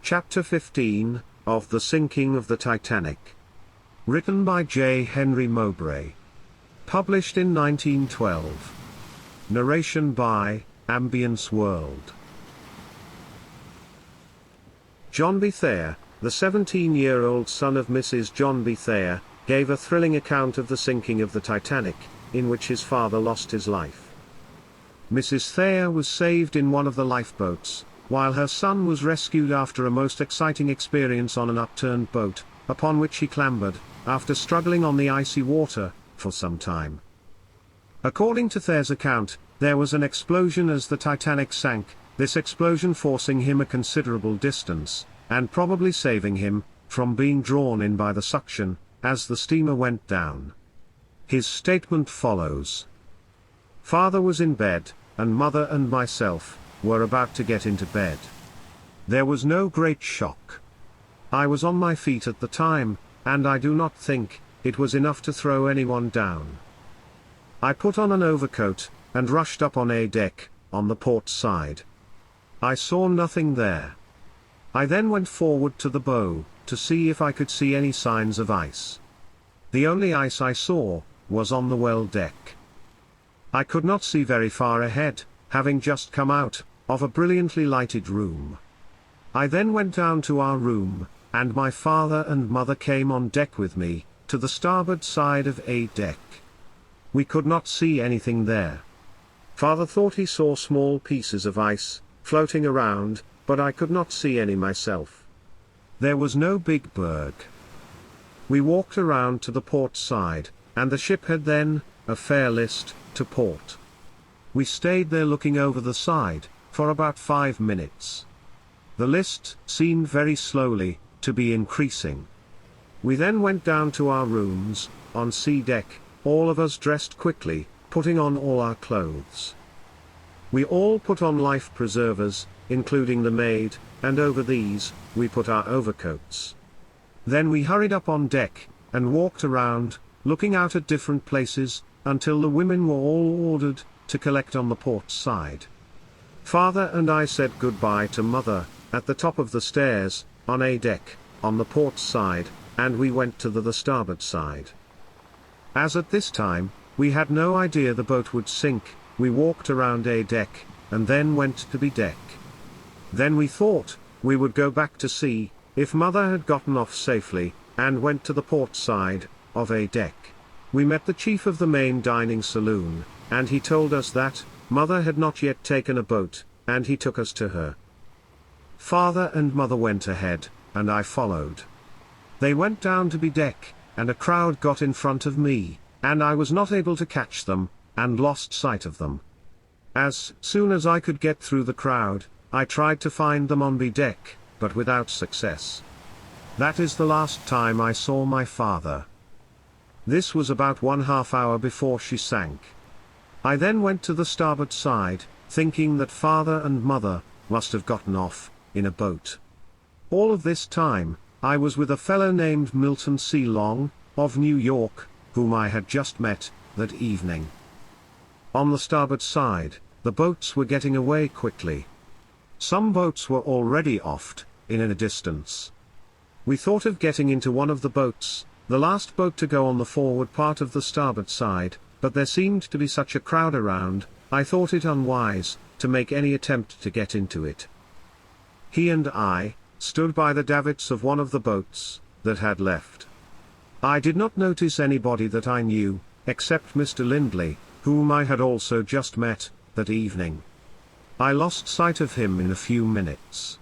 Chapter 15, of The Sinking of the Titanic. Written by J. Henry Mowbray. Published in 1912. Narration by Ambience World. John B. Thayer, the 17-year-old son of Mrs. John B. Thayer, gave a thrilling account of the sinking of the Titanic, in which his father lost his life. Mrs. Thayer was saved in one of the lifeboats, while her son was rescued after a most exciting experience on an upturned boat, upon which he clambered, after struggling on the icy water, for some time. According to Thayer's account, there was an explosion as the Titanic sank, this explosion forcing him a considerable distance, and probably saving him from being drawn in by the suction, as the steamer went down. His statement follows. Father was in bed, and mother and myself were about to get into bed. There was no great shock. I was on my feet at the time, and I do not think it was enough to throw anyone down. I put on an overcoat, and rushed up on a deck, on the port side. I saw nothing there. I then went forward to the bow, to see if I could see any signs of ice. The only ice I saw was on the well deck. I could not see very far ahead, having just come out of a brilliantly lighted room. I then went down to our room, and my father and mother came on deck with me, to the starboard side of a deck. We could not see anything there. Father thought he saw small pieces of ice floating around, but I could not see any myself. There was no big berg. We walked around to the port side, and the ship had then a fair list to port. We stayed there looking over the side for about 5 minutes. The list seemed very slowly to be increasing. We then went down to our rooms on sea deck, all of us dressed quickly, putting on all our clothes. We all put on life preservers, including the maid, and over these we put our overcoats. Then we hurried up on deck and walked around, looking out at different places, until the women were all ordered to collect on the port side. Father and I said goodbye to mother at the top of the stairs, on a deck, on the port side, and we went to the starboard side. As at this time, we had no idea the boat would sink, we walked around a deck, and then went to B deck. Then we thought we would go back to see if mother had gotten off safely, and went to the port side of a deck. We met the chief of the main dining saloon, and he told us that mother had not yet taken a boat, and he took us to her. Father and mother went ahead, and I followed. They went down to B deck, and a crowd got in front of me, and I was not able to catch them, and lost sight of them. As soon as I could get through the crowd, I tried to find them on B deck, but without success. That is the last time I saw my father. This was about 1/2 hour before she sank. I then went to the starboard side, thinking that father and mother must have gotten off in a boat. All of this time, I was with a fellow named Milton C. Long, of New York, whom I had just met that evening. On the starboard side, the boats were getting away quickly. Some boats were already off in a distance. We thought of getting into one of the boats, the last boat to go on the forward part of the starboard side, but there seemed to be such a crowd around, I thought it unwise to make any attempt to get into it. He and I stood by the davits of one of the boats that had left. I did not notice anybody that I knew, except Mr. Lindley, whom I had also just met that evening. I lost sight of him in a few minutes.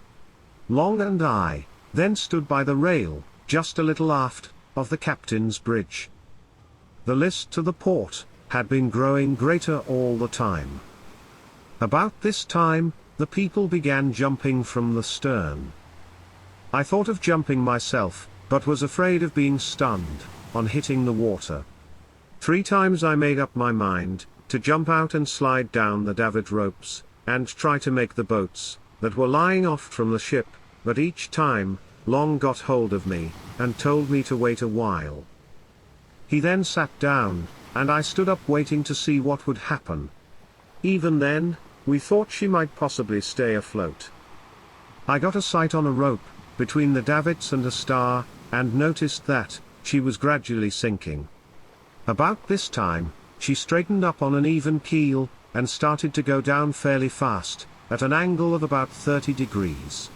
Long and I then stood by the rail, just a little aft of the captain's bridge. The list to the port had been growing greater all the time. About this time, the people began jumping from the stern. I thought of jumping myself, but was afraid of being stunned on hitting the water. 3 times I made up my mind to jump out and slide down the davit ropes, and try to make the boats that were lying off from the ship, but each time Long got hold of me and told me to wait a while. He then sat down, and I stood up waiting to see what would happen. Even then, we thought she might possibly stay afloat. I got a sight on a rope, between the davits and a star, and noticed that she was gradually sinking. About this time, she straightened up on an even keel, and started to go down fairly fast, at an angle of about 30 degrees.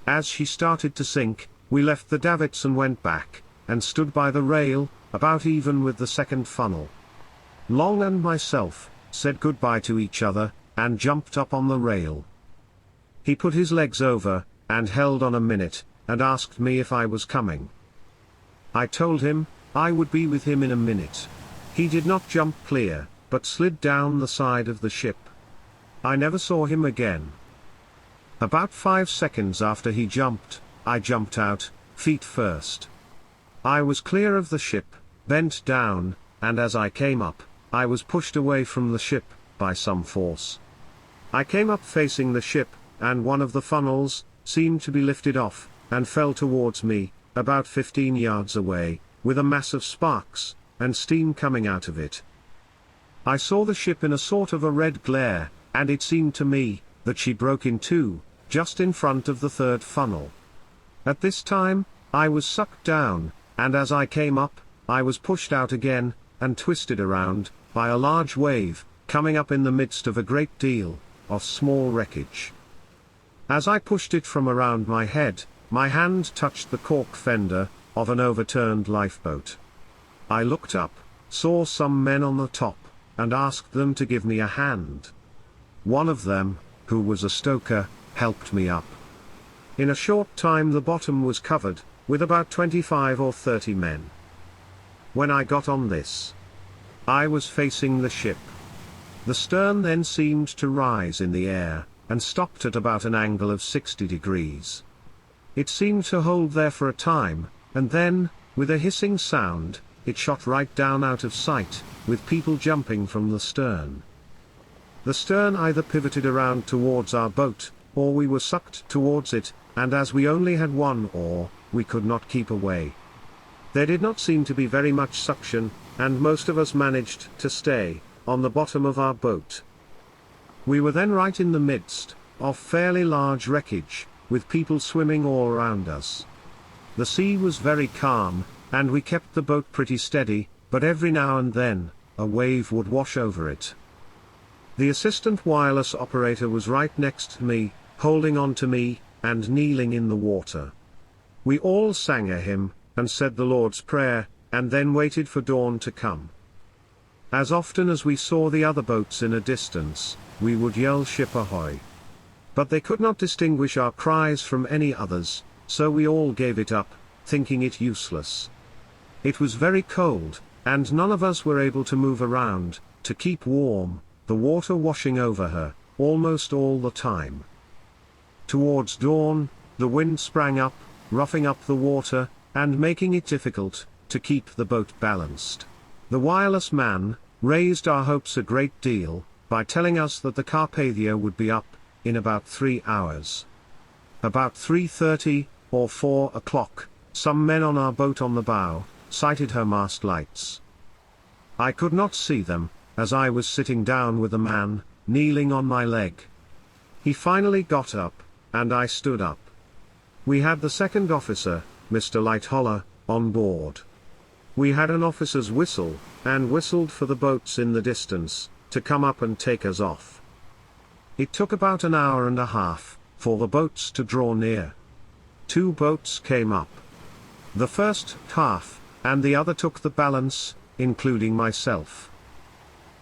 As she started to sink, we left the davits and went back, and stood by the rail, about even with the second funnel. Long and myself said goodbye to each other, and jumped up on the rail. He put his legs over, and held on a minute, and asked me if I was coming. I told him I would be with him in a minute. He did not jump clear, but slid down the side of the ship. I never saw him again. About 5 seconds after he jumped, I jumped out, feet first. I was clear of the ship, bent down, and as I came up, I was pushed away from the ship by some force. I came up facing the ship, and one of the funnels seemed to be lifted off, and fell towards me, about 15 yards away, with a mass of sparks and steam coming out of it. I saw the ship in a sort of a red glare, and it seemed to me that she broke in two, just in front of the third funnel. At this time, I was sucked down, and as I came up, I was pushed out again, and twisted around, by a large wave, coming up in the midst of a great deal of small wreckage. As I pushed it from around my head, my hand touched the cork fender of an overturned lifeboat. I looked up, saw some men on the top, and asked them to give me a hand. One of them, who was a stoker, helped me up. In a short time the bottom was covered with about 25 or 30 men. When I got on this, I was facing the ship. The stern then seemed to rise in the air, and stopped at about an angle of 60 degrees. It seemed to hold there for a time, and then, with a hissing sound, it shot right down out of sight, with people jumping from the stern. The stern either pivoted around towards our boat, or we were sucked towards it, and as we only had one oar, we could not keep away. There did not seem to be very much suction, and most of us managed to stay on the bottom of our boat. We were then right in the midst of fairly large wreckage, with people swimming all around us. The sea was very calm, and we kept the boat pretty steady, but every now and then, a wave would wash over it. The assistant wireless operator was right next to me, holding on to me, and kneeling in the water. We all sang a hymn, and said the Lord's Prayer, and then waited for dawn to come. As often as we saw the other boats in a distance, we would yell "Ship ahoy!" But they could not distinguish our cries from any others, so we all gave it up, thinking it useless. It was very cold, and none of us were able to move around, to keep warm, the water washing over her, almost all the time. Towards dawn, the wind sprang up, roughing up the water, and making it difficult to keep the boat balanced. The wireless man raised our hopes a great deal, by telling us that the Carpathia would be up in about 3 hours. About 3:30, or 4 o'clock, some men on our boat on the bow sighted her mast lights. I could not see them, as I was sitting down with a man kneeling on my leg. He finally got up, and I stood up. We had the second officer, Mr. Lightholler, on board. We had an officer's whistle, and whistled for the boats in the distance to come up and take us off. It took about an hour and a half for the boats to draw near. 2 boats came up. The first half, and the other took the balance, including myself.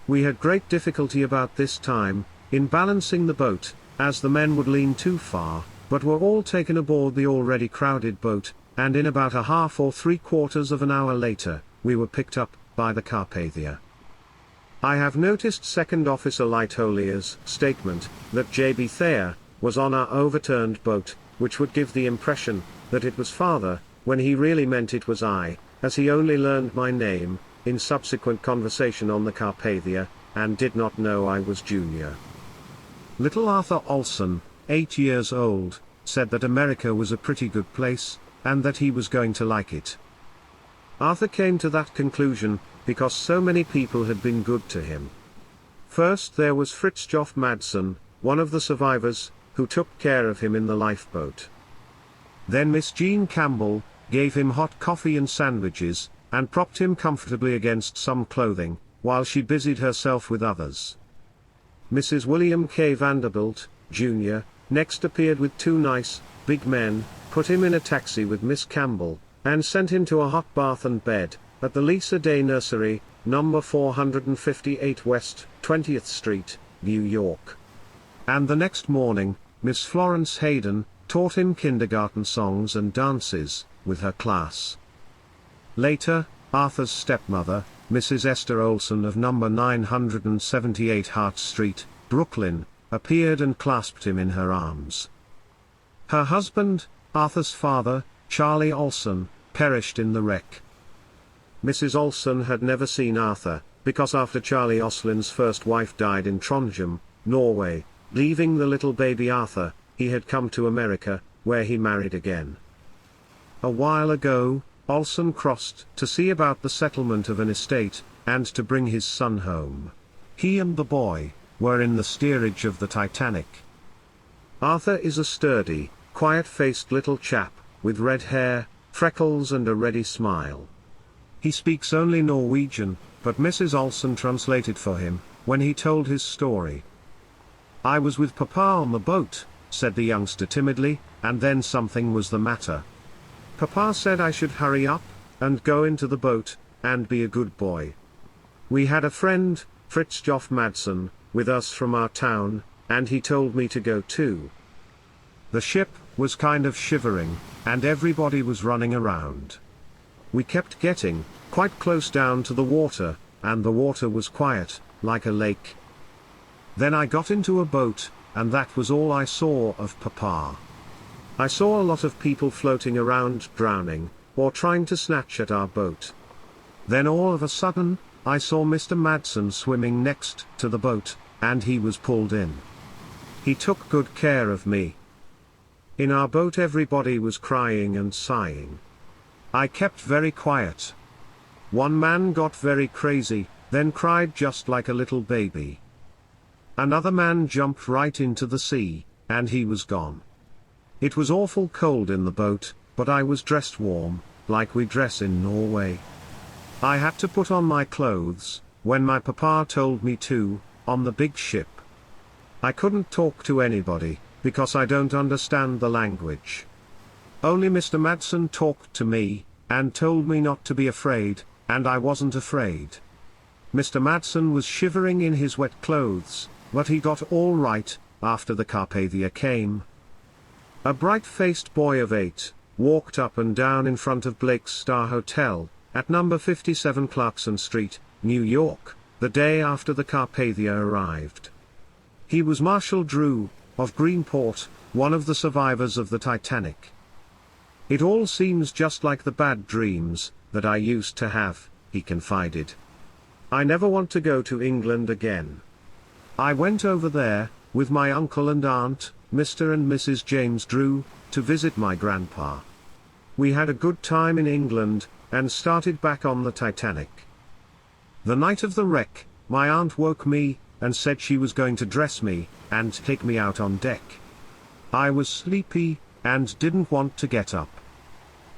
We had great difficulty about this time in balancing the boat, as the men would lean too far, but were all taken aboard the already crowded boat, and in about a half or 3/4 of an hour later, we were picked up by the Carpathia. I have noticed Second Officer Lightholler's statement that J. B. Thayer was on our overturned boat, which would give the impression that it was father, when he really meant it was I, as he only learned my name in subsequent conversation on the Carpathia, and did not know I was junior. Little Arthur Olson, 8 years old, said that America was a pretty good place, and that he was going to like it. Arthur came to that conclusion because so many people had been good to him. First there was Fritjof Madsen, one of the survivors, who took care of him in the lifeboat. Then Miss Jean Campbell gave him hot coffee and sandwiches, and propped him comfortably against some clothing, while she busied herself with others. Mrs. William K. Vanderbilt, Jr., next appeared with two nice, big men, put him in a taxi with Miss Campbell, and sent him to a hot bath and bed, at the Lisa Day Nursery, number 458 West 20th Street, New York. And the next morning, Miss Florence Hayden taught him kindergarten songs and dances, with her class. Later, Arthur's stepmother, Mrs. Esther Olson of number 978 Hart Street, Brooklyn, appeared and clasped him in her arms. Her husband, Arthur's father, Charlie Olson, perished in the wreck. Mrs. Olson had never seen Arthur, because after Charlie Oslin's first wife died in Trondheim, Norway, leaving the little baby Arthur, he had come to America, where he married again. A while ago, Olson crossed to see about the settlement of an estate, and to bring his son home. He and the boy were in the steerage of the Titanic. Arthur is a sturdy, quiet-faced little chap, with red hair, freckles and a ready smile. He speaks only Norwegian, but Mrs. Olson translated for him, when he told his story. "I was with Papa on the boat," said the youngster timidly, and then something was the matter. "Papa said I should hurry up, and go into the boat, and be a good boy. We had a friend, Fritjof Madsen, with us from our town, and he told me to go too." The ship was kind of shivering, and everybody was running around. We kept getting quite close down to the water, and the water was quiet, like a lake. Then I got into a boat, and that was all I saw of Papa. I saw a lot of people floating around drowning, or trying to snatch at our boat. Then all of a sudden, I saw Mr. Madsen swimming next to the boat, and he was pulled in. He took good care of me. In our boat everybody was crying and sighing. I kept very quiet. One man got very crazy, then cried just like a little baby. Another man jumped right into the sea, and he was gone. It was awful cold in the boat, but I was dressed warm, like we dress in Norway. I had to put on my clothes, when my papa told me to, on the big ship. I couldn't talk to anybody, because I don't understand the language. Only Mr. Madsen talked to me, and told me not to be afraid, and I wasn't afraid. Mr. Madsen was shivering in his wet clothes, but he got all right, after the Carpathia came. A bright-faced boy of 8, walked up and down in front of Blake's Star Hotel, at number 57 Clarkson Street, New York, the day after the Carpathia arrived. He was Marshall Drew, of Greenport, one of the survivors of the Titanic. "It all seems just like the bad dreams that I used to have," he confided. "I never want to go to England again. I went over there, with my uncle and aunt, Mr. and Mrs. James Drew, to visit my grandpa. We had a good time in England, and started back on the Titanic. The night of the wreck, my aunt woke me, and said she was going to dress me, and take me out on deck. I was sleepy, and didn't want to get up.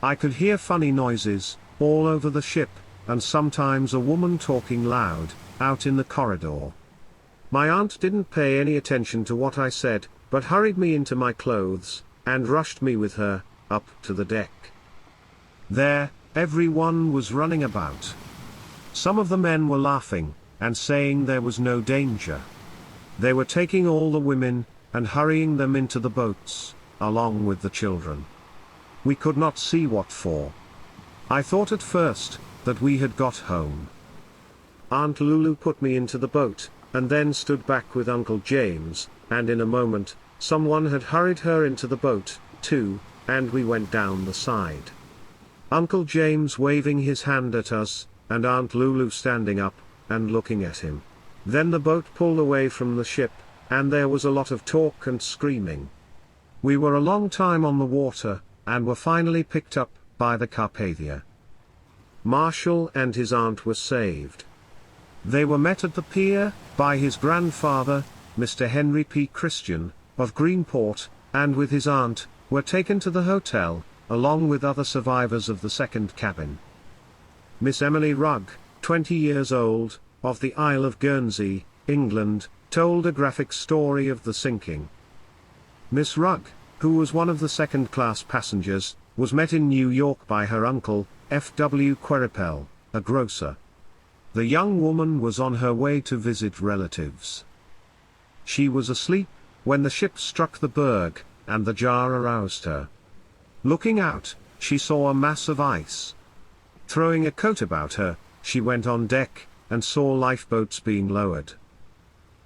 I could hear funny noises, all over the ship, and sometimes a woman talking loud, out in the corridor. My aunt didn't pay any attention to what I said, but hurried me into my clothes, and rushed me with her, up to the deck. There, everyone was running about. Some of the men were laughing, and saying there was no danger. They were taking all the women, and hurrying them into the boats, along with the children. We could not see what for. I thought at first, that we had got home. Aunt Lulu put me into the boat, and then stood back with Uncle James, and in a moment, someone had hurried her into the boat, too, and we went down the side. Uncle James waving his hand at us, and Aunt Lulu standing up, and looking at him. Then the boat pulled away from the ship, and there was a lot of talk and screaming. We were a long time on the water, and were finally picked up by the Carpathia. Marshall and his aunt were saved. They were met at the pier by his grandfather, Mr. Henry P. Christian, of Greenport, and with his aunt, were taken to the hotel, along with other survivors of the second cabin. Miss Emily Rugg, 20 years old, of the Isle of Guernsey, England, told a graphic story of the sinking. Miss Rugg, who was one of the second-class passengers, was met in New York by her uncle, F.W. Queripel, a grocer. The young woman was on her way to visit relatives. She was asleep when the ship struck the berg, and the jar aroused her. Looking out, she saw a mass of ice. Throwing a coat about her, she went on deck, and saw lifeboats being lowered.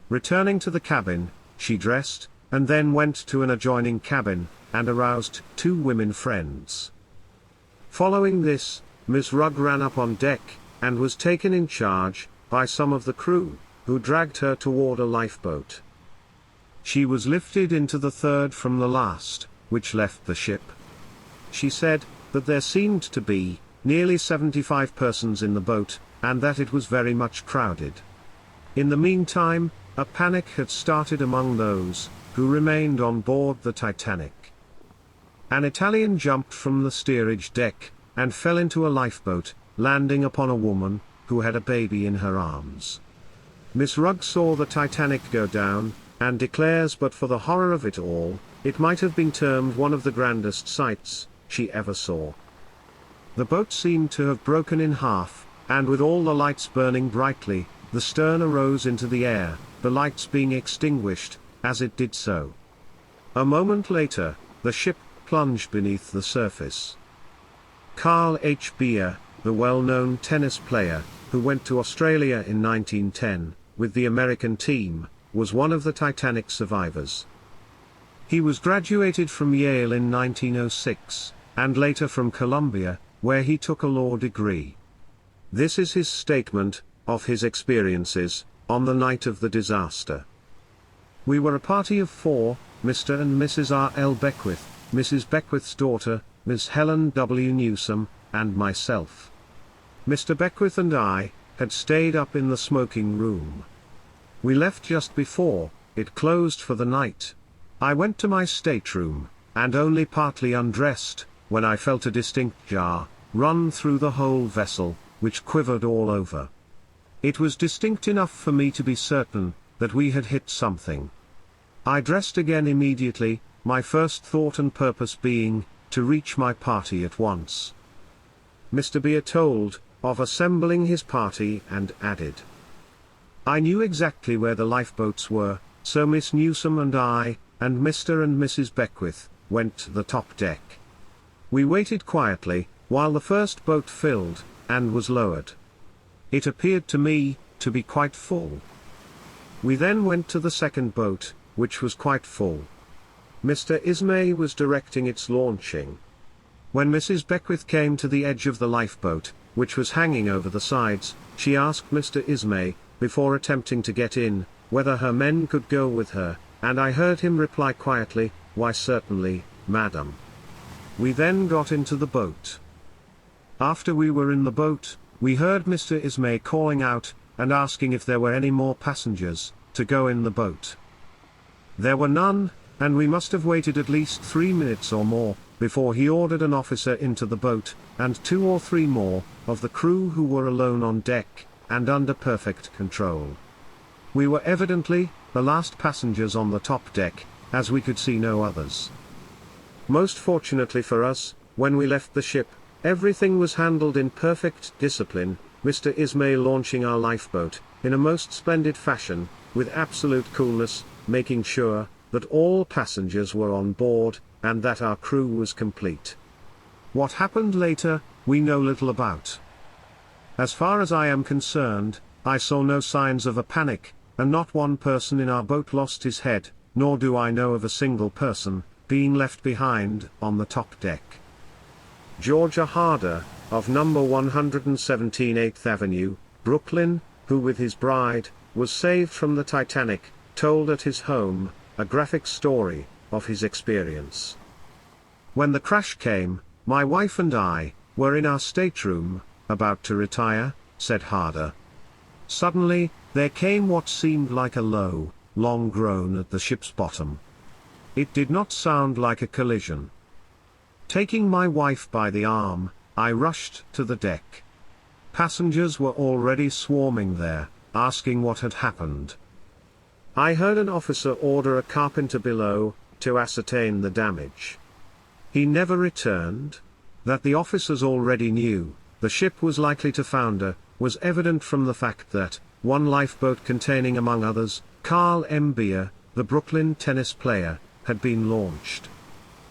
Returning to the cabin, she dressed, and then went to an adjoining cabin, and aroused 2 women friends. Following this, Miss Rugg ran up on deck, and was taken in charge by some of the crew, who dragged her toward a lifeboat. She was lifted into the third from the last, which left the ship. She said that there seemed to be nearly 75 persons in the boat, and that it was very much crowded. In the meantime, a panic had started among those who remained on board the Titanic. An Italian jumped from the steerage deck, and fell into a lifeboat, landing upon a woman who had a baby in her arms. Miss Rugg saw the Titanic go down, and declares but for the horror of it all, it might have been termed one of the grandest sights she ever saw. The boat seemed to have broken in half, and with all the lights burning brightly, the stern arose into the air, the lights being extinguished as it did so. A moment later, the ship plunged beneath the surface. Carl H. Beer, the well-known tennis player, who went to Australia in 1910, with the American team, was one of the Titanic survivors. He was graduated from Yale in 1906, and later from Columbia, where he took a law degree. This is his statement of his experiences on the night of the disaster. We were a party of 4, Mr. and Mrs. R. L. Beckwith, Mrs. Beckwith's daughter, Miss Helen W. Newsom, and myself. Mr. Beckwith and I had stayed up in the smoking room. We left just before it closed for the night. I went to my stateroom, and only partly undressed, when I felt a distinct jar run through the whole vessel, which quivered all over. It was distinct enough for me to be certain that we had hit something. I dressed again immediately, my first thought and purpose being to reach my party at once. Mr. Beer told of assembling his party and added, I knew exactly where the lifeboats were, so Miss Newsom and I, and Mr. and Mrs. Beckwith, went to the top deck. We waited quietly, while the first boat filled, and was lowered. It appeared to me to be quite full. We then went to the second boat, which was quite full. Mr. Ismay was directing its launching. When Mrs. Beckwith came to the edge of the lifeboat, which was hanging over the sides, she asked Mr. Ismay, before attempting to get in, whether her men could go with her, and I heard him reply quietly, "Why certainly, madam." We then got into the boat. After we were in the boat, we heard Mr. Ismay calling out, and asking if there were any more passengers to go in the boat. There were none, and we must have waited at least 3 minutes or more, before he ordered an officer into the boat, and 2 or 3 more of the crew who were alone on deck, and under perfect control. We were evidently the last passengers on the top deck, as we could see no others. Most fortunately for us, when we left the ship, everything was handled in perfect discipline, Mr. Ismay launching our lifeboat, in a most splendid fashion, with absolute coolness, making sure that all passengers were on board, and that our crew was complete. What happened later, we know little about. As far as I am concerned, I saw no signs of a panic, and not one person in our boat lost his head, nor do I know of a single person being left behind on the top deck. Georgia Harder, of number 117 8th Avenue, Brooklyn, who with his bride was saved from the Titanic, told at his home a graphic story of his experience. When the crash came, my wife and I were in our stateroom, about to retire, said Harder. Suddenly, there came what seemed like a low, long groan at the ship's bottom. It did not sound like a collision. Taking my wife by the arm, I rushed to the deck. Passengers were already swarming there, asking what had happened. I heard an officer order a carpenter below, to ascertain the damage. He never returned. That the officers already knew the ship was likely to founder was evident from the fact that one lifeboat containing among others, Carl M. Beer, the Brooklyn tennis player, had been launched.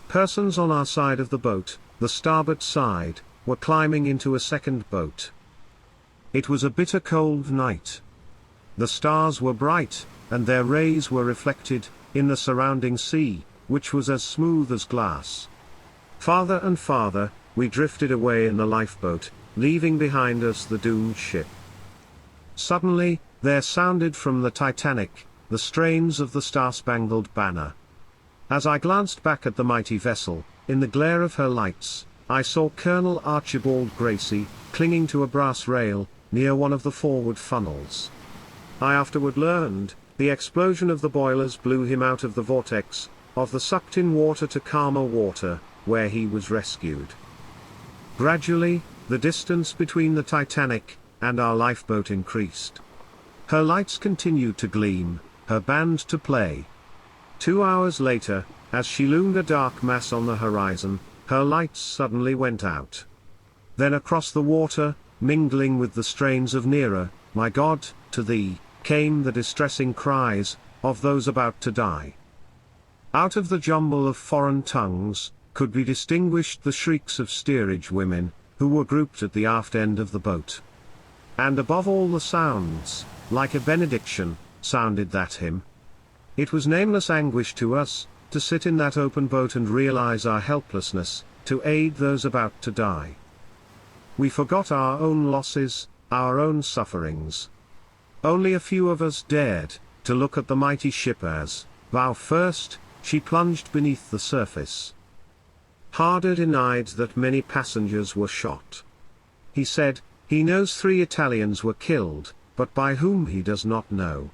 Persons on our side of the boat, the starboard side, were climbing into a second boat. It was a bitter cold night. The stars were bright, and their rays were reflected in the surrounding sea, which was as smooth as glass. Farther and farther, we drifted away in the lifeboat, leaving behind us the doomed ship. Suddenly, there sounded from the Titanic the strains of the Star-Spangled Banner. As I glanced back at the mighty vessel, in the glare of her lights, I saw Colonel Archibald Gracie clinging to a brass rail near one of the forward funnels. I afterward learned the explosion of the boilers blew him out of the vortex of the sucked-in water to calmer water, where he was rescued. Gradually, the distance between the Titanic and our lifeboat increased. Her lights continued to gleam, her band to play. 2 hours later, as she loomed a dark mass on the horizon, her lights suddenly went out. Then across the water, mingling with the strains of "Nearer, my God, to Thee," came the distressing cries of those about to die. Out of the jumble of foreign tongues, could be distinguished the shrieks of steerage women, who were grouped at the aft end of the boat. And above all the sounds, like a benediction, sounded that hymn. It was nameless anguish to us, to sit in that open boat and realize our helplessness, to aid those about to die. We forgot our own losses, our own sufferings. Only a few of us dared to look at the mighty ship as, bow first, she plunged beneath the surface. Harder denied that many passengers were shot. He said, he knows 3 Italians were killed, but by whom he does not know.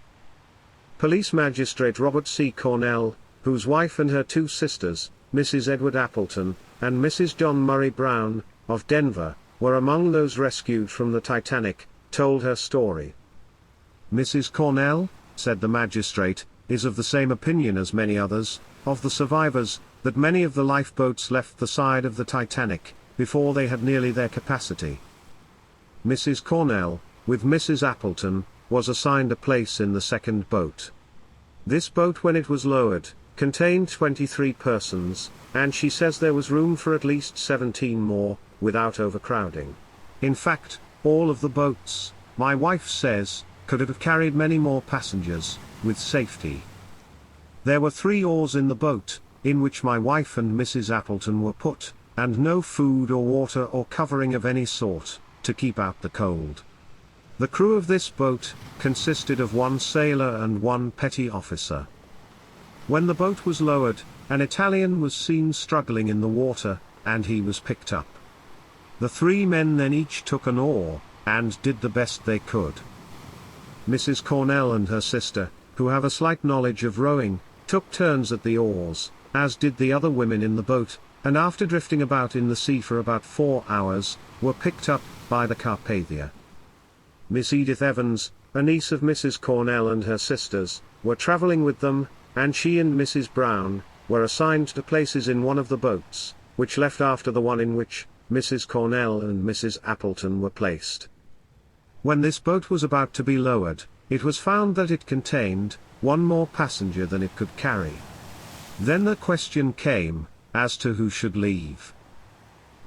Police Magistrate Robert C. Cornell, whose wife and her 2 sisters, Mrs. Edward Appleton, and Mrs. John Murray Brown, of Denver, were among those rescued from the Titanic, told her story. Mrs. Cornell, said the magistrate, is of the same opinion as many others, of the survivors, that many of the lifeboats left the side of the Titanic, before they had nearly their capacity. Mrs. Cornell, with Mrs. Appleton, was assigned a place in the second boat. This boat, when it was lowered, contained 23 persons, and she says there was room for at least 17 more, without overcrowding. In fact, all of the boats, my wife says, could have carried many more passengers, with safety. There were 3 oars in the boat, in which my wife and Mrs. Appleton were put, and no food or water or covering of any sort, to keep out the cold. The crew of this boat consisted of 1 sailor and 1 petty officer. When the boat was lowered, an Italian was seen struggling in the water, and he was picked up. The 3 men then each took an oar, and did the best they could. Mrs. Cornell and her sister, who have a slight knowledge of rowing, took turns at the oars, as did the other women in the boat, and after drifting about in the sea for about 4 hours, were picked up by the Carpathia. Miss Edith Evans, a niece of Mrs. Cornell and her sisters, were traveling with them, and she and Mrs. Brown were assigned to places in one of the boats, which left after the one in which Mrs. Cornell and Mrs. Appleton were placed. When this boat was about to be lowered, it was found that it contained 1 more passenger than it could carry. Then the question came, as to who should leave.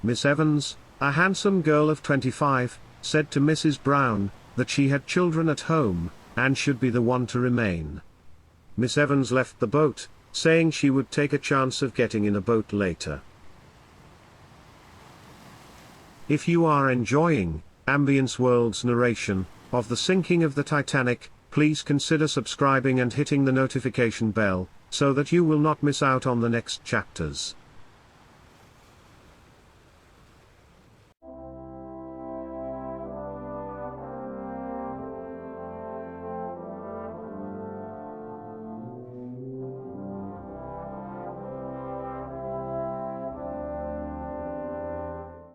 Miss Evans, a handsome girl of 25, said to Mrs. Brown that she had children at home, and should be the one to remain. Miss Evans left the boat, saying she would take a chance of getting in a boat later. If you are enjoying Ambience World's narration of the sinking of the Titanic, please consider subscribing and hitting the notification bell, so that you will not miss out on the next chapters.